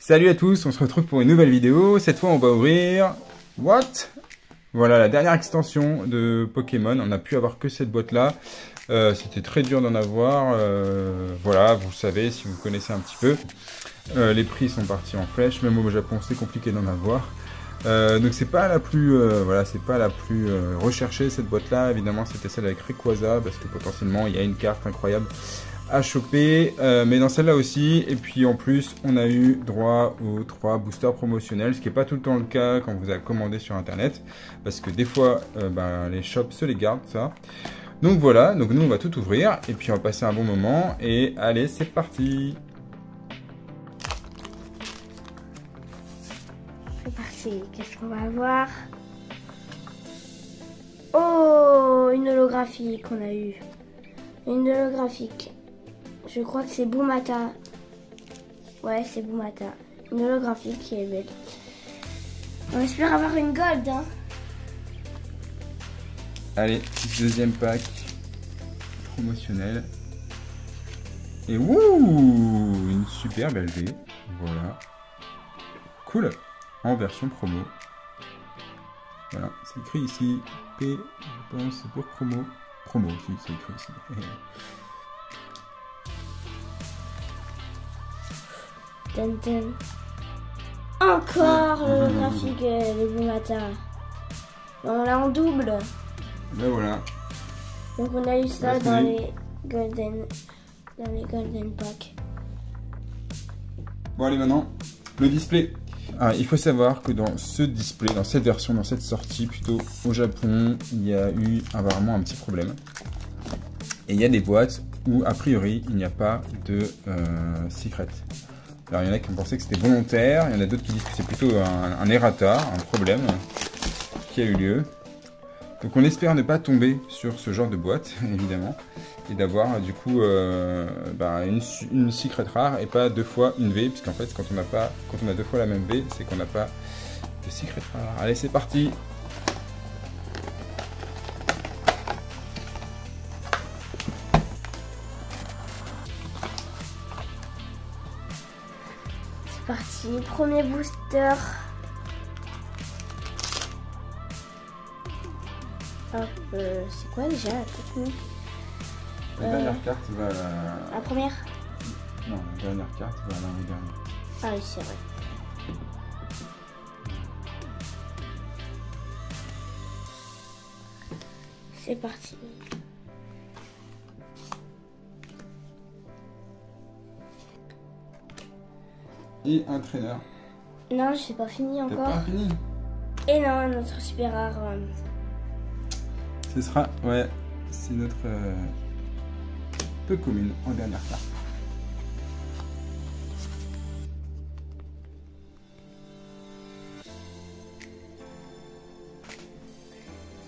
Salut à tous, on se retrouve pour une nouvelle vidéo. Cette fois on va ouvrir... What? Voilà la dernière extension de Pokémon. On n'a pu avoir que cette boîte là. C'était très dur d'en avoir. Voilà, vous le savez si vous connaissez un petit peu. Les prix sont partis en flèche. Même au Japon c'est compliqué d'en avoir. Donc c'est pas la plus voilà, c'est pas la plus recherchée cette boîte là. Évidemment c'était celle avec Rayquaza parce que potentiellement il y a une carte incroyable à choper, mais dans celle-là aussi. Et puis en plus, on a eu droit aux 3 boosters promotionnels, ce qui n'est pas tout le temps le cas quand vous avez commandé sur internet, parce que des fois, les shops se les gardent, ça. Donc voilà, donc nous on va tout ouvrir, et puis on va passer un bon moment, et allez, c'est parti. C'est parti, qu'est-ce qu'on va avoir? Oh, une holographique qu'on a eu. Une holographique. Je crois que c'est Boumata. Ouais, c'est Boumata. Une holographique qui est belle. On espère avoir une gold, hein. Allez, deuxième pack promotionnel. Et wouh, une super belle V. Voilà. Cool. En version promo. Voilà, c'est écrit ici. P, je pense, c'est pour promo. Promo aussi, c'est écrit ici. Dun, dun. Encore holographique de Boumata. On l'a en double. Ben voilà. Donc on a eu ça dans les golden packs. Bon allez maintenant, le display. Ah, il faut savoir que dans ce display, dans cette version, dans cette sortie plutôt au Japon, il y a eu apparemment un petit problème. Et il y a des boîtes où a priori il n'y a pas de secret. Alors il y en a qui ont pensé que c'était volontaire, il y en a d'autres qui disent que c'est plutôt un errata, un problème qui a eu lieu. Donc on espère ne pas tomber sur ce genre de boîte, évidemment, et d'avoir du coup une secret rare et pas deux fois une V, puisqu'en fait quand on a deux fois la même V, c'est qu'on n'a pas de secret rare. Allez, c'est parti. C'est parti, premier booster. Hop, c'est quoi déjà la technique? La dernière carte va à la... La première? Non, la dernière carte va à l'avant-dernière. Ah oui, c'est vrai. C'est parti. Et un traîneur. Non, je sais pas fini encore. T'as pas fini? Et non, notre super rare. Ce sera, ouais, c'est notre peu commune en dernière carte.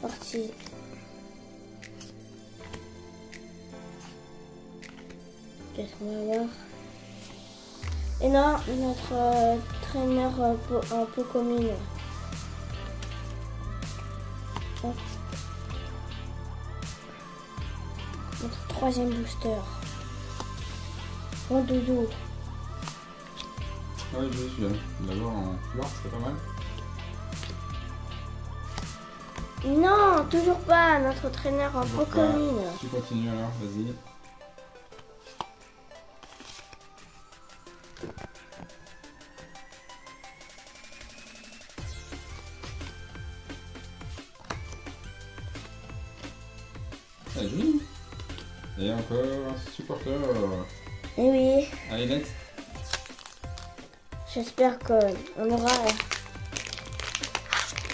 Parti. Qu'est-ce qu'on va voir? Et non, notre traîneur en peu commune. Hop. Notre troisième booster. Oh doudou. Ouais, je suis là. D'abord en fleur, c'est pas mal. Non, toujours pas. Notre traîneur en peu commune. Tu continues alors, vas-y. Ah, joli. Et encore un supporter. Et oui. Allez, next. J'espère qu'on aura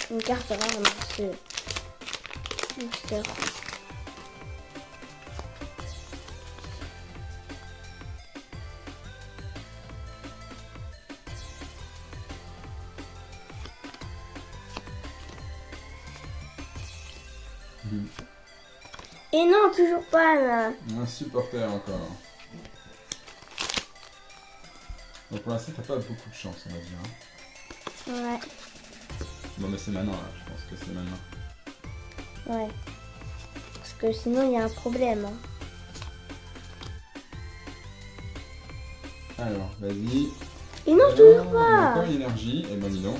une carte rare dans ce booster. Et non, toujours pas là. Un supporter encore. Donc pour l'instant, t'as pas beaucoup de chance, on va dire. Ouais. Bon, mais c'est maintenant là, je pense que c'est maintenant. Ouais. Parce que sinon, il y a un problème. Hein. Alors, vas-y. Et non, toujours On a pas. encore une énergie, et ben dis donc.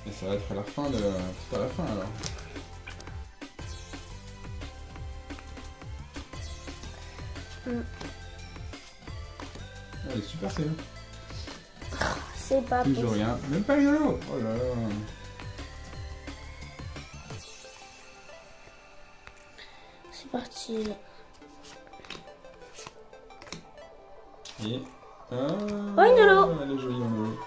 Et ça va être à la fin de... C'est à la fin alors. Allez, super celle-là. C'est pas Toujours possible. rien. Même pas une holo. Oh là là. C'est parti. Et... Ah, Oh, une holo. Elle est jolie en holo.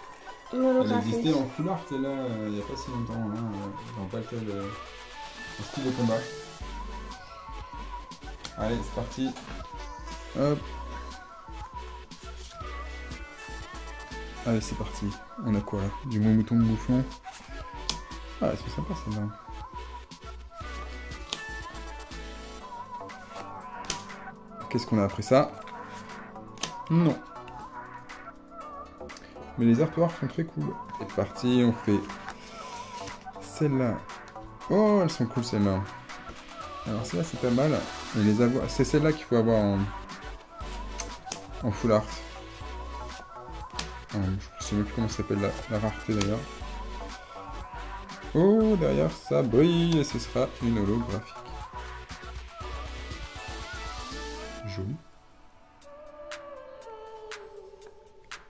Une Elle holographie. existait en full art là, il n'y a pas si longtemps, hein, dans Battle, en style de combat. Allez, c'est parti. Hop. Allez, c'est parti. On a quoi là? Du bon mouton de bouffon. Ah, c'est sympa celle-là. Qu'est-ce qu'on a après ça? Non. Mais les artoirs sont très cool. C'est parti, on fait celle-là. Oh, elles sont cool celles-là. Alors celle-là c'est pas mal. Mais les avoir... C'est celle-là qu'il faut avoir en full art. Je sais même plus comment ça s'appelle la rareté d'ailleurs. Oh, derrière ça brille et ce sera une holographique. Joli.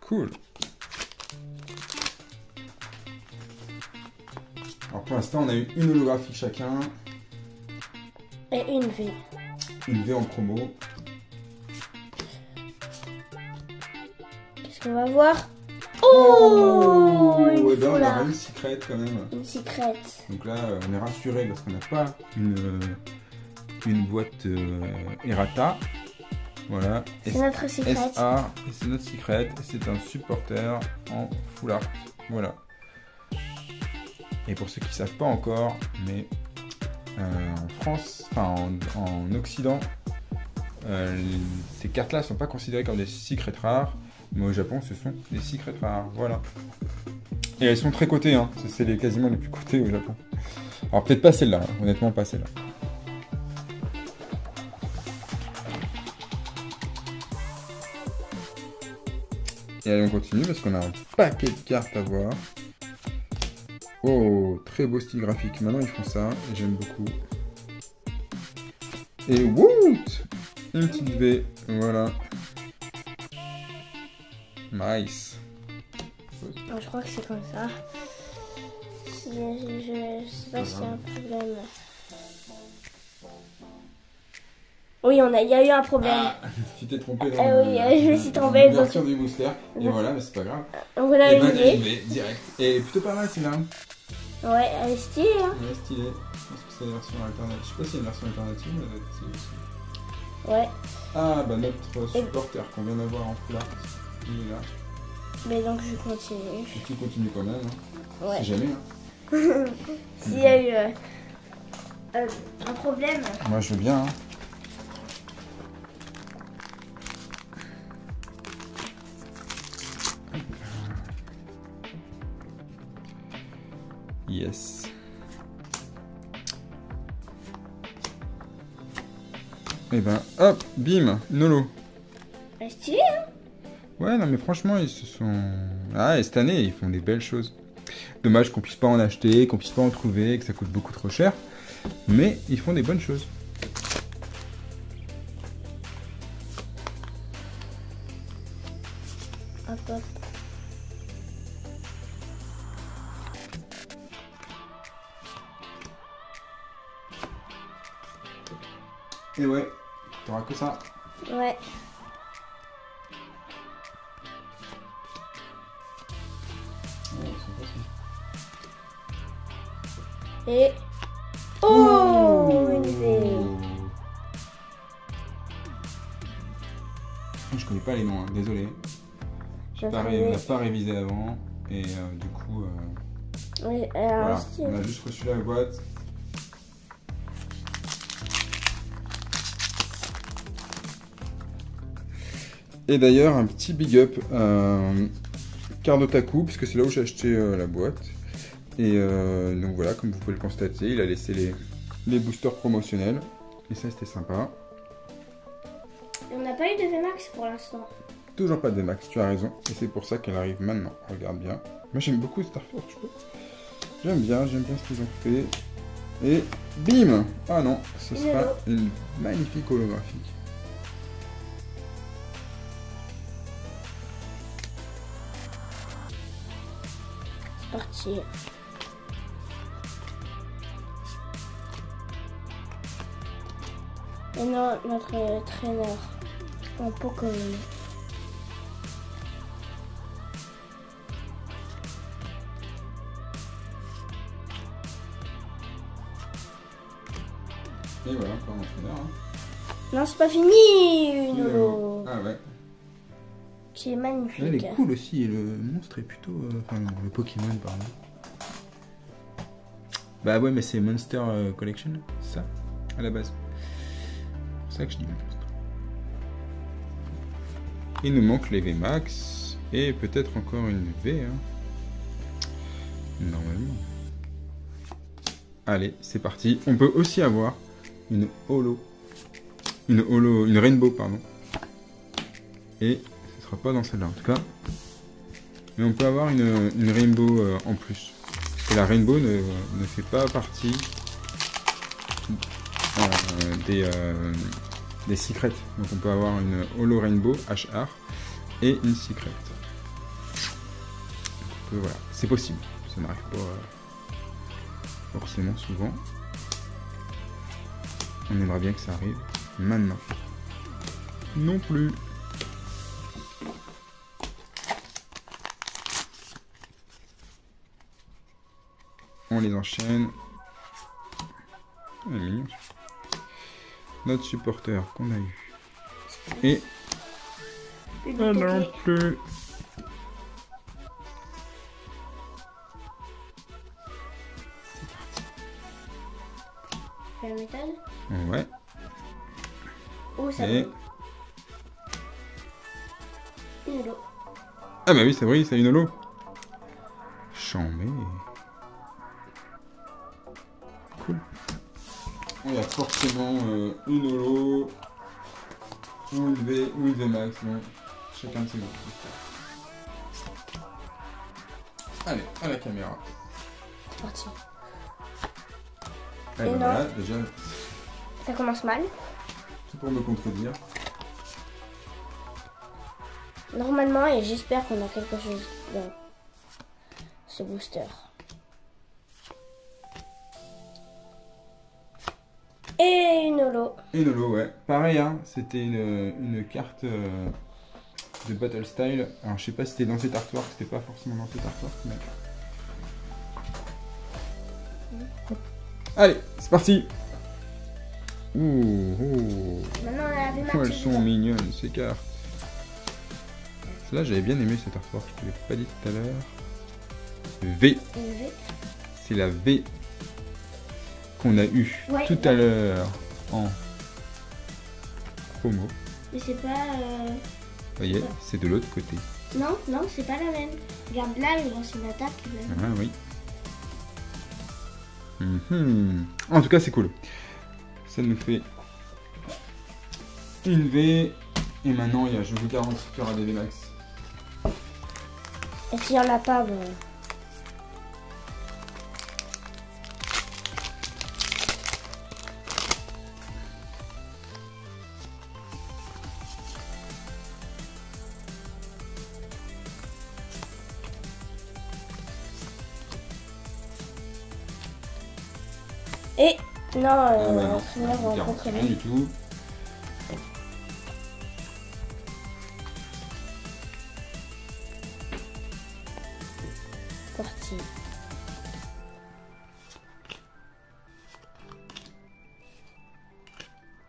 Cool. Alors pour l'instant on a eu une holographique chacun. Et une V. Une V en promo. Qu'est-ce qu'on va voir? Oh, et ben on voilà. a une secrète quand même. Une secrète. Donc là on est rassuré parce qu'on n'a pas une boîte errata. Voilà. C'est notre secrète. SA, et c'est notre secrète. Et c'est un supporter en full art. Voilà. Et pour ceux qui ne savent pas encore, mais en France, enfin en Occident, ces cartes-là ne sont pas considérées comme des secrets rares, mais au Japon, ce sont des secrets rares. Voilà. Et elles sont très cotées, hein. C'est quasiment les plus cotées au Japon. Alors peut-être pas celle-là, hein. Honnêtement pas celle-là. Et allez, on continue parce qu'on a un paquet de cartes à voir. Oh, très beau style graphique. Maintenant, ils font ça et j'aime beaucoup. Et woot! Une petite V. Voilà. Nice. Je crois que c'est comme ça. Je sais pas s'il y a un problème. Oui, il y a eu un problème. Ah, tu t'es trompé dans Oui, je me suis trompée. la version du booster. Et voilà, mais c'est pas grave. On l'a Et ben, t'as aimé. une V, direct. Et plutôt pas mal, celle-là. Ouais, elle est stylée, hein. Ouais, stylé. Je pense que c'est la version alternative. Je sais pas s'il y a une version alternative, mais elle doit être stylée aussi. Ouais. Ah, bah notre supporter qu'on vient d'avoir en full art, il est là. Mais donc je continue. Et tu continues quand même, hein. Ouais. Si jamais, hein. S'il y a eu un problème. Moi, je veux bien, hein. Yes. Et ben, hop, bim, Nolo. Elle est stylée, hein. Ouais, non, mais franchement, ils se sont... Ah, et cette année, ils font des belles choses. Dommage qu'on puisse pas en acheter, qu'on puisse pas en trouver, que ça coûte beaucoup trop cher. Mais ils font des bonnes choses. Hop, hop. Et ouais, t'auras que ça. Ouais. Et... Oh, une V. Je connais pas les noms, hein, désolé. On n'a pas révisé avant. Et du coup, Oui, alors, voilà, on a juste reçu la boîte. Et d'ailleurs, un petit big up Cardotaku, puisque c'est là où j'ai acheté la boîte. Et donc voilà, comme vous pouvez le constater, il a laissé les boosters promotionnels. Et ça, c'était sympa. on n'a pas eu de VMAX pour l'instant. toujours pas de VMAX, tu as raison. Et c'est pour ça qu'elle arrive maintenant. Regarde bien. Moi j'aime beaucoup Star Force. J'aime bien ce qu'ils ont fait. Et bim! Ah non, ce sera une magnifique holographique. C'est parti. Et non, notre traîneur en Pokémon. Et voilà, encore un entraîneur. Hein. Non, c'est pas fini, une holo. Ah ouais. Qui est magnifique. Elle est cool aussi, et le monstre est plutôt... Enfin, non, le Pokémon, pardon. Bah ouais, mais c'est Monster Collection, c'est ça, à la base. C'est ça que je dis monstre. Il nous manque les VMAX, et peut-être encore une V, hein. Normalement. Allez, c'est parti. On peut aussi avoir une Rainbow, pardon. Et ce sera pas dans celle-là en tout cas. Mais on peut avoir une Rainbow en plus. Parce que la Rainbow ne fait pas partie des secrets. Donc on peut avoir une Holo Rainbow HR et une secret. Donc voilà, c'est possible. Ça n'arrive pas forcément souvent. On aimerait bien que ça arrive maintenant. Non plus. On les enchaîne. Ah, mignon. Notre supporter qu'on a eu. Et... Ah non plus. La méthode. Ouais. Oh, ça Et... va. Une holo. Ah bah oui, c'est vrai, c'est une holo. Chambé. Cool. Il y a forcément une holo, ou une V, ou une VMAX, bon, chacun de ses goûts. Allez, à la caméra. C'est parti. Et ben voilà, déjà, Ça commence mal. tout pour me contredire. Normalement, et j'espère qu'on a quelque chose dans ce booster. Et une holo. Une holo, ouais. Pareil, hein, c'était une carte de Battle Style. Alors, je sais pas si c'était dans cet artwork, c'était pas forcément dans cet artwork, mais... Hop. Allez, c'est parti. Ouh. Maintenant, on a la VMAX. Oh, elles sont mignonnes, ces cartes. Là, j'avais bien aimé cet artwork, je te l'ai pas dit tout à l'heure. V. C'est la V qu'on a eu tout à l'heure en promo. Mais c'est pas... Vous voyez, c'est de l'autre côté. Non, non, c'est pas la même. Regarde là, c'est une attaque. Ah oui. En tout cas, c'est cool. Ça nous fait une V. Et maintenant, je vous garantis qu'il y aura des VMAX. Et s'il n'y en a pas, bon... Et non, l'entraîneur va en rien du tout. Parti.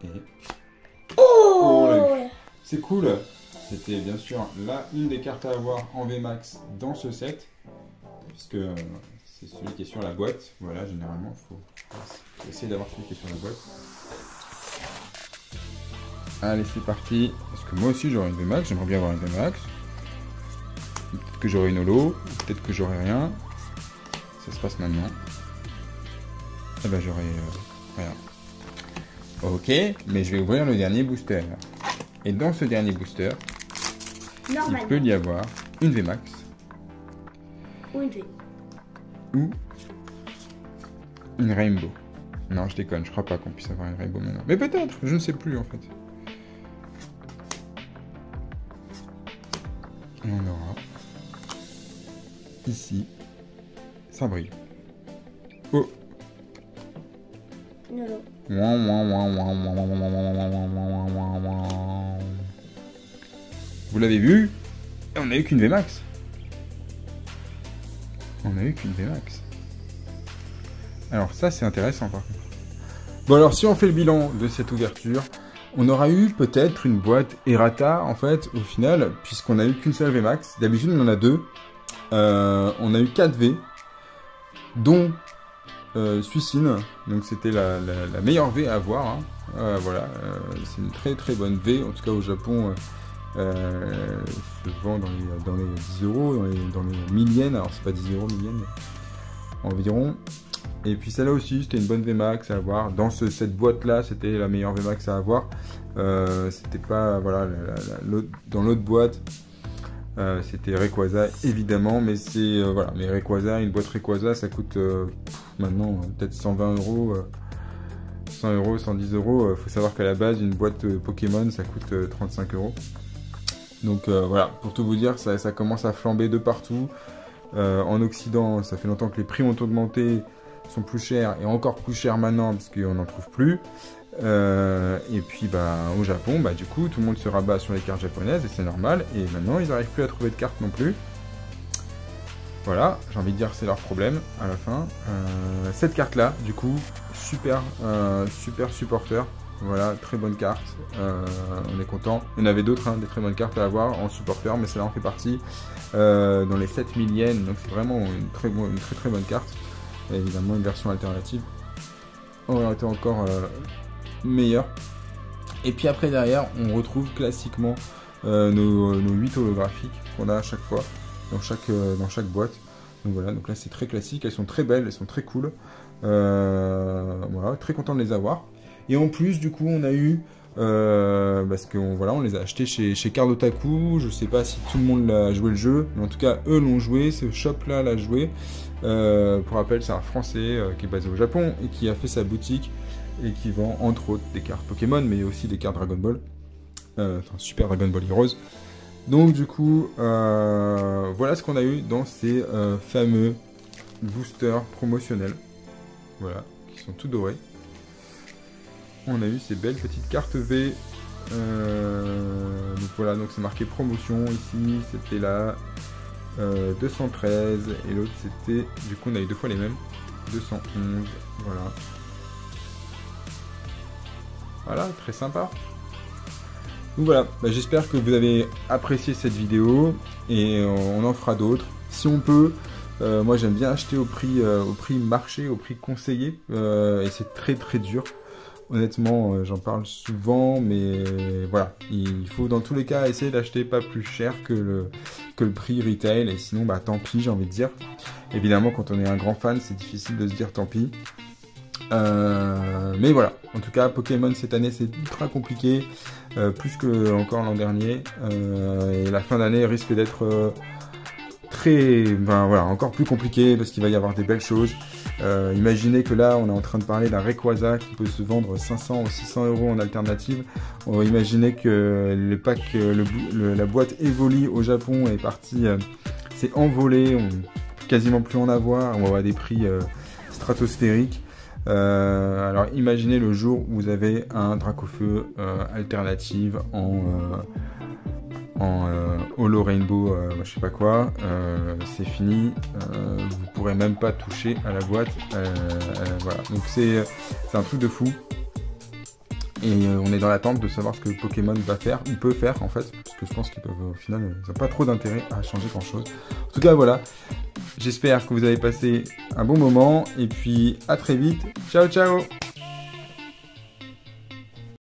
Et... Oh, c'est cool. C'était bien sûr là une des cartes à avoir en VMAX dans ce set. Puisque c'est celui qui est sur la boîte. Voilà, généralement, il faut essayer d'avoir celui qui est sur la boîte. Allez, c'est parti. Parce que moi aussi, j'aurai une VMAX. J'aimerais bien avoir une VMAX. Peut-être que j'aurai une holo. Peut-être que j'aurai rien. Ça se passe maintenant. Eh ben, j'aurai rien. Ok, mais je vais ouvrir le dernier booster. Et dans ce dernier booster, Normalement. il peut y avoir une VMAX. Ou une V. Ou une Rainbow. Non, je déconne, je crois pas qu'on puisse avoir une Rainbow maintenant. Mais peut-être, je ne sais plus en fait. On aura ici, ça brille. Oh. Nolo. Vous l'avez vu? On n'a eu qu'une VMAX. On n'a eu qu'une VMAX. Alors ça c'est intéressant par contre. Bon alors si on fait le bilan de cette ouverture, on aura eu peut-être une boîte errata en fait au final, puisqu'on n'a eu qu'une seule VMAX. D'habitude on en a deux. On a eu 4 V, dont Suicine, donc c'était la meilleure V à avoir. Hein. Voilà, c'est une très très bonne V, en tout cas au Japon. Se vend dans les 10 euros, dans les 1000 yens, alors c'est pas 10 euros, 1000 yens environ. Et puis celle-là aussi, c'était une bonne VMAX à avoir. Dans cette boîte-là, c'était la meilleure VMAX à avoir. C'était pas, voilà, dans l'autre boîte, c'était Rayquaza évidemment, mais c'est voilà, mais Rayquaza, une boîte Rayquaza, ça coûte maintenant peut-être 120 euros. 100 euros, 110 euros. Faut savoir qu'à la base, une boîte Pokémon, ça coûte 35 euros. Donc voilà, pour tout vous dire, ça commence à flamber de partout. En Occident, ça fait longtemps que les prix ont augmenté, sont plus chers et encore plus chers maintenant parce qu'on n'en trouve plus. Et puis bah, au Japon, bah, du coup, tout le monde se rabat sur les cartes japonaises et c'est normal. Et maintenant, ils n'arrivent plus à trouver de cartes non plus. Voilà, j'ai envie de dire c'est leur problème à la fin. Cette carte-là, du coup, super supporter. Voilà, très bonne carte. On est content. Il y en avait d'autres, hein, des très bonnes cartes à avoir en supporter, mais celle-là en fait partie dans les 7000 yens. Donc c'est vraiment une très bonne carte. Et évidemment, une version alternative aurait été encore meilleure. Et puis après, derrière, on retrouve classiquement nos 8 holographiques qu'on a à chaque fois. Dans chaque boîte. Donc voilà, donc là c'est très classique, elles sont très belles, elles sont très cool. Voilà, très content de les avoir. Et en plus du coup on a eu, parce que voilà, on les a achetés chez Card Otaku. Je sais pas si tout le monde l'a joué le jeu, mais en tout cas eux l'ont joué, ce shop là l'a joué. Pour rappel, c'est un français qui est basé au Japon et qui a fait sa boutique et qui vend entre autres des cartes Pokémon, mais aussi des cartes Dragon Ball, enfin Super Dragon Ball Heroes. Donc du coup, voilà ce qu'on a eu dans ces fameux boosters promotionnels. Voilà, qui sont tout dorés. On a eu ces belles petites cartes V. Donc voilà, donc c'est marqué promotion ici, c'était la 213 et l'autre c'était, du coup on a eu deux fois les mêmes, 211, voilà. Voilà, très sympa. Donc voilà, bah, j'espère que vous avez apprécié cette vidéo et on en fera d'autres. Si on peut, moi j'aime bien acheter au prix marché, au prix conseillé, et c'est très dur. Honnêtement, j'en parle souvent, mais voilà, il faut dans tous les cas essayer d'acheter pas plus cher que le prix retail, et sinon bah tant pis, j'ai envie de dire. Évidemment, quand on est un grand fan, c'est difficile de se dire tant pis. Mais voilà, en tout cas Pokémon cette année c'est ultra compliqué, plus que encore l'an dernier, et la fin d'année risque d'être voilà, encore plus compliqué parce qu'il va y avoir des belles choses. Imaginez que là on est en train de parler d'un Rayquaza qui peut se vendre 500 ou 600 euros en alternative. Imaginez que les packs, la boîte Evoli au Japon est partie, s'est envolée, on peut quasiment plus en avoir, on va avoir des prix stratosphériques. Alors imaginez le jour où vous avez un Dracofeu alternative en Holo Rainbow, je sais pas quoi, c'est fini, vous pourrez même pas toucher à la boîte, voilà, donc c'est un truc de fou. Et on est dans l'attente de savoir ce que Pokémon va faire, ou peut faire en fait, parce que je pense qu'ils peuvent, au final, ils n'ont pas trop d'intérêt à changer grand chose. En tout cas voilà, j'espère que vous avez passé un bon moment, et puis à très vite, ciao ciao.